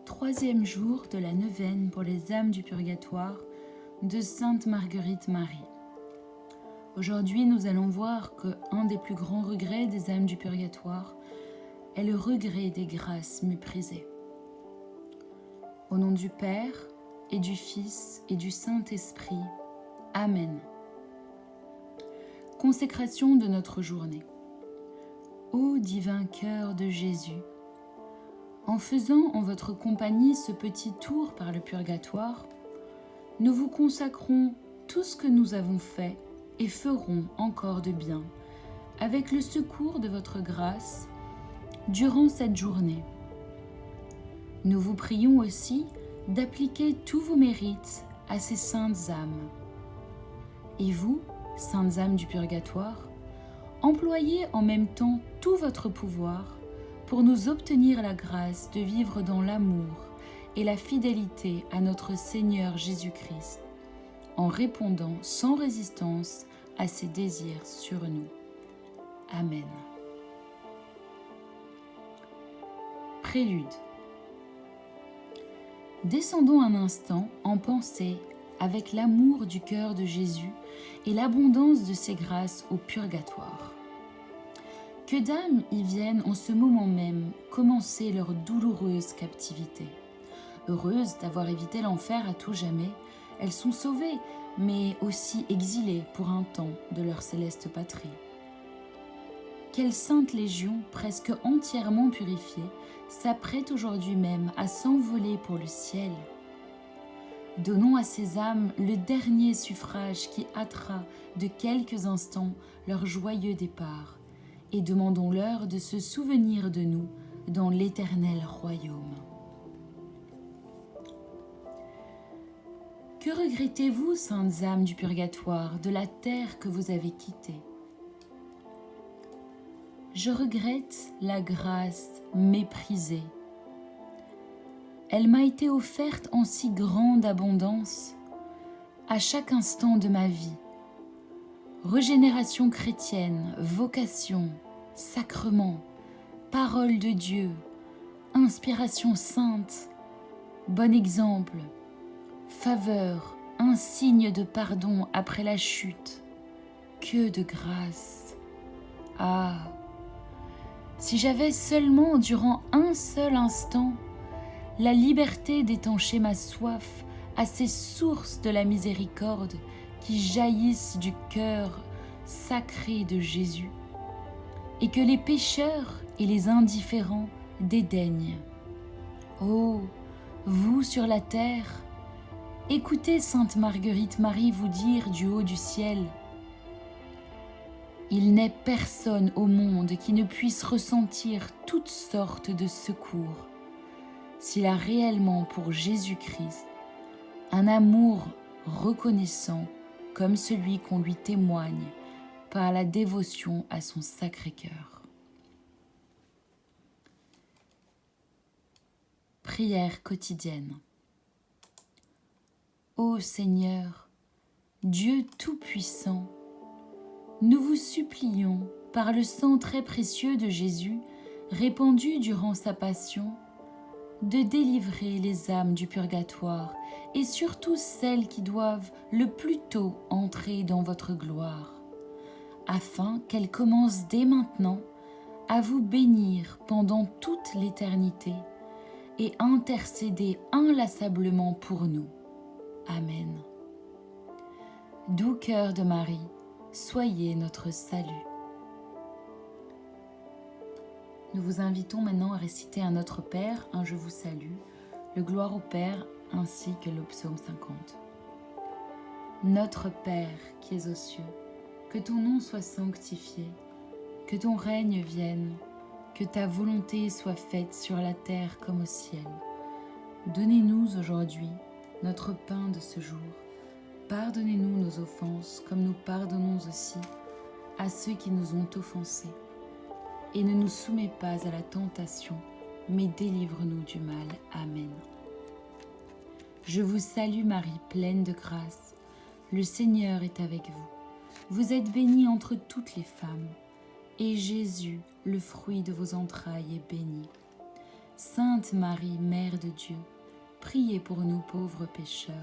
troisième jour de la neuvaine pour les âmes du purgatoire de Sainte Marguerite Marie. Aujourd'hui, nous allons voir qu'un des plus grands regrets des âmes du purgatoire est le regret des grâces méprisées. Au nom du Père, et du Fils, et du Saint-Esprit. Amen. Consécration de notre journée. Ô divin cœur de Jésus, en faisant en votre compagnie ce petit tour par le purgatoire, nous vous consacrons tout ce que nous avons fait et ferons encore de bien, avec le secours de votre grâce, durant cette journée. Nous vous prions aussi d'appliquer tous vos mérites à ces saintes âmes. Et vous, saintes âmes du purgatoire, employez en même temps tout votre pouvoir pour nous obtenir la grâce de vivre dans l'amour et la fidélité à notre Seigneur Jésus-Christ, en répondant sans résistance à ses désirs sur nous. Amen. Prélude. Descendons un instant en pensée avec l'amour du cœur de Jésus et l'abondance de ses grâces au purgatoire. Que d'âmes y viennent en ce moment même commencer leur douloureuse captivité. Heureuses d'avoir évité l'enfer à tout jamais, elles sont sauvées, mais aussi exilées pour un temps de leur céleste patrie. Quelle sainte légion, presque entièrement purifiée, s'apprête aujourd'hui même à s'envoler pour le ciel. Donnons à ces âmes le dernier suffrage qui hâtera de quelques instants leur joyeux départ, et demandons-leur de se souvenir de nous dans l'éternel royaume. Que regrettez-vous, saintes âmes du purgatoire, de la terre que vous avez quittée? Je regrette la grâce méprisée. Elle m'a été offerte en si grande abondance, à chaque instant de ma vie. Régénération chrétienne, vocation, sacrement, parole de Dieu, inspiration sainte, bon exemple, faveur, un signe de pardon après la chute. Que de grâce! Ah! Si j'avais seulement, durant un seul instant, la liberté d'étancher ma soif à ces sources de la miséricorde qui jaillissent du cœur sacré de Jésus, et que les pécheurs et les indifférents dédaignent. Oh, vous sur la terre, écoutez Sainte Marguerite Marie vous dire du haut du ciel: il n'est personne au monde qui ne puisse ressentir toutes sortes de secours s'il a réellement pour Jésus-Christ un amour reconnaissant comme celui qu'on lui témoigne par la dévotion à son Sacré-Cœur. Prière quotidienne. Ô Seigneur, Dieu Tout-Puissant, nous vous supplions, par le sang très précieux de Jésus, répandu durant sa passion, de délivrer les âmes du purgatoire et surtout celles qui doivent le plus tôt entrer dans votre gloire, afin qu'elles commencent dès maintenant à vous bénir pendant toute l'éternité et intercéder inlassablement pour nous. Amen. Doux cœur de Marie, soyez notre salut. Nous vous invitons maintenant à réciter un Notre Père, un Je vous salue, le Gloire au Père ainsi que le psaume 50. Notre Père qui es aux cieux, que ton nom soit sanctifié, que ton règne vienne, que ta volonté soit faite sur la terre comme au ciel. Donnez-nous aujourd'hui notre pain de ce jour. Pardonnez-nous nos offenses comme nous pardonnons aussi à ceux qui nous ont offensés. Et ne nous soumets pas à la tentation, mais délivre-nous du mal. Amen. Je vous salue Marie, pleine de grâce. Le Seigneur est avec vous. Vous êtes bénie entre toutes les femmes, et Jésus, le fruit de vos entrailles, est béni. Sainte Marie, Mère de Dieu, priez pour nous pauvres pécheurs,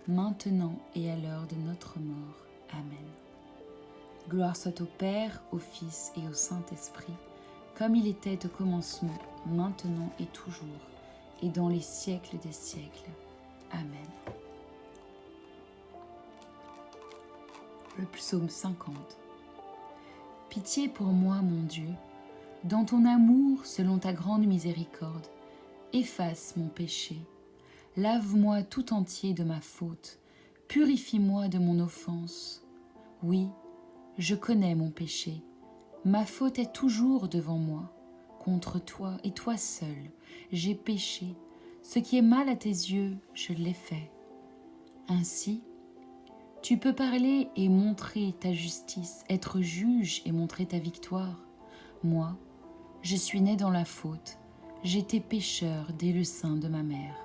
maintenant et à l'heure de notre mort. Amen. Gloire soit au Père, au Fils et au Saint-Esprit, comme il était au commencement, maintenant et toujours, et dans les siècles des siècles. Amen. Le psaume 50. Pitié pour moi, mon Dieu, dans ton amour, selon ta grande miséricorde, efface mon péché. Lave-moi tout entier de ma faute, purifie-moi de mon offense. Oui, je connais mon péché, ma faute est toujours devant moi. Contre toi et toi seul, j'ai péché, ce qui est mal à tes yeux, je l'ai fait. Ainsi, tu peux parler et montrer ta justice, être juge et montrer ta victoire. Moi, je suis né dans la faute, j'étais pécheur dès le sein de ma mère.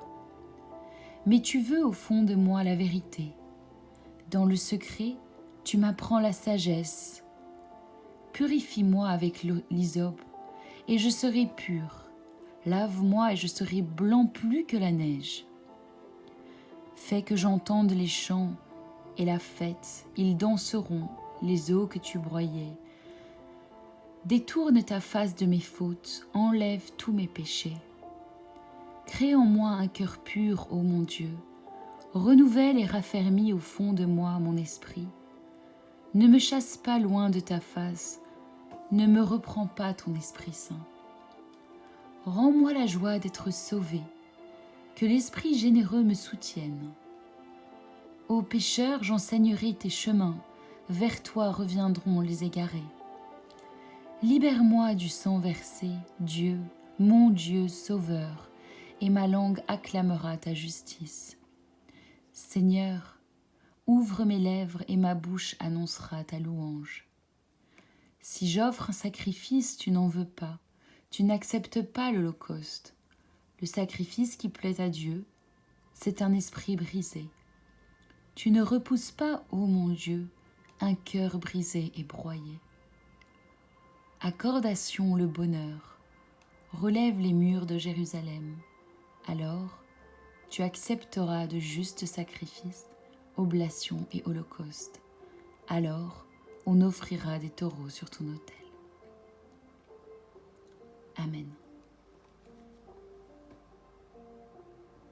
Mais tu veux au fond de moi la vérité. Dans le secret, tu m'apprends la sagesse. Purifie-moi avec l'hysope, et je serai pur. Lave-moi et je serai blanc plus que la neige. Fais que j'entende les chants et la fête, ils danseront, les eaux que tu broyais. Détourne ta face de mes fautes, enlève tous mes péchés. Crée en moi un cœur pur, ô mon Dieu. Renouvelle et raffermis au fond de moi mon esprit. Ne me chasse pas loin de ta face, ne me reprends pas ton Esprit Saint. Rends-moi la joie d'être sauvé, que l'Esprit généreux me soutienne. Ô pécheur, j'enseignerai tes chemins, vers toi reviendront les égarés. Libère-moi du sang versé, Dieu, mon Dieu sauveur, et ma langue acclamera ta justice. Seigneur, ouvre mes lèvres et ma bouche annoncera ta louange. Si j'offre un sacrifice, tu n'en veux pas, tu n'acceptes pas l'holocauste. Le sacrifice qui plaît à Dieu, c'est un esprit brisé. Tu ne repousses pas, ô mon Dieu, un cœur brisé et broyé. Accorde à Sion le bonheur, relève les murs de Jérusalem. Alors, tu accepteras de justes sacrifices, oblations et holocaustes. Alors, on offrira des taureaux sur ton autel. Amen.